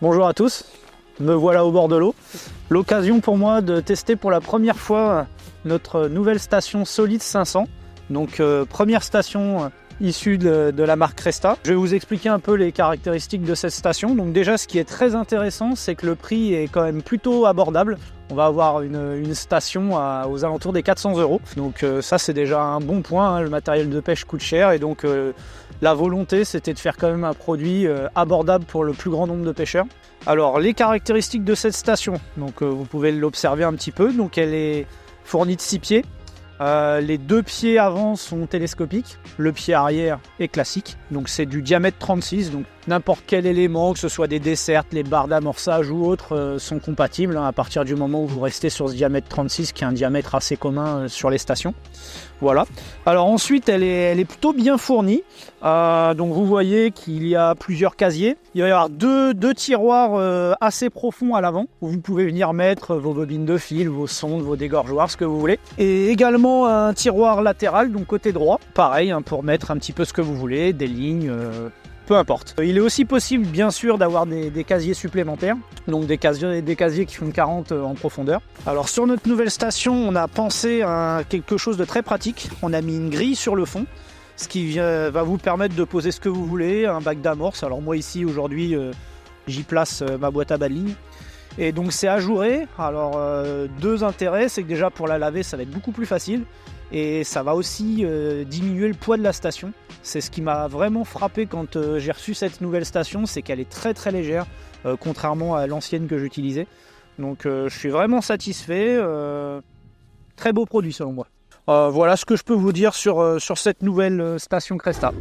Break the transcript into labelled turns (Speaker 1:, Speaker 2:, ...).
Speaker 1: Bonjour à tous, me voilà au bord de l'eau. L'occasion pour moi de tester pour la première fois notre nouvelle station Solid 500. Donc première station issue de la marque Cresta. Je vais vous expliquer un peu les caractéristiques de cette station. Donc déjà, ce qui est très intéressant, c'est que le prix est quand même plutôt abordable. On va avoir une station aux alentours des 400 €. Donc ça, c'est déjà un bon point, hein. Le matériel de pêche coûte cher et donc la volonté, c'était de faire quand même un produit abordable pour le plus grand nombre de pêcheurs. Alors, les caractéristiques de cette station, donc vous pouvez l'observer un petit peu. Donc elle est fournie de 6 pieds. Les 2 pieds avant sont télescopiques, le pied arrière est classique, donc c'est du diamètre 36, donc n'importe quel élément, que ce soit des dessertes, les barres d'amorçage ou autres, sont compatibles à partir du moment où vous restez sur ce diamètre 36 qui est un diamètre assez commun sur les stations. Voilà. Alors ensuite, elle est plutôt bien fournie, donc vous voyez qu'il y a plusieurs casiers. Il va y avoir deux tiroirs assez profonds à l'avant où vous pouvez venir mettre vos bobines de fil, vos sondes, vos dégorgeoirs, ce que vous voulez. Et également un tiroir latéral, donc côté droit, pareil, hein, pour mettre un petit peu ce que vous voulez, des lignes, peu importe. Il est aussi possible bien sûr d'avoir des casiers supplémentaires, donc des casiers qui font 40 en profondeur. Alors sur notre nouvelle station, on a pensé à quelque chose de très pratique. On a mis une grille sur le fond, ce qui va vous permettre de poser ce que vous voulez, un bac d'amorce. Alors moi ici aujourd'hui j'y place ma boîte à bas de ligne. Et donc c'est ajouré. Alors deux intérêts, c'est que déjà pour la laver ça va être beaucoup plus facile. Et ça va aussi diminuer le poids de la station. C'est ce qui m'a vraiment frappé quand j'ai reçu cette nouvelle station, c'est qu'elle est très très légère, contrairement à l'ancienne que j'utilisais. Donc je suis vraiment satisfait, très beau produit selon moi. Voilà ce que je peux vous dire sur cette nouvelle station Cresta.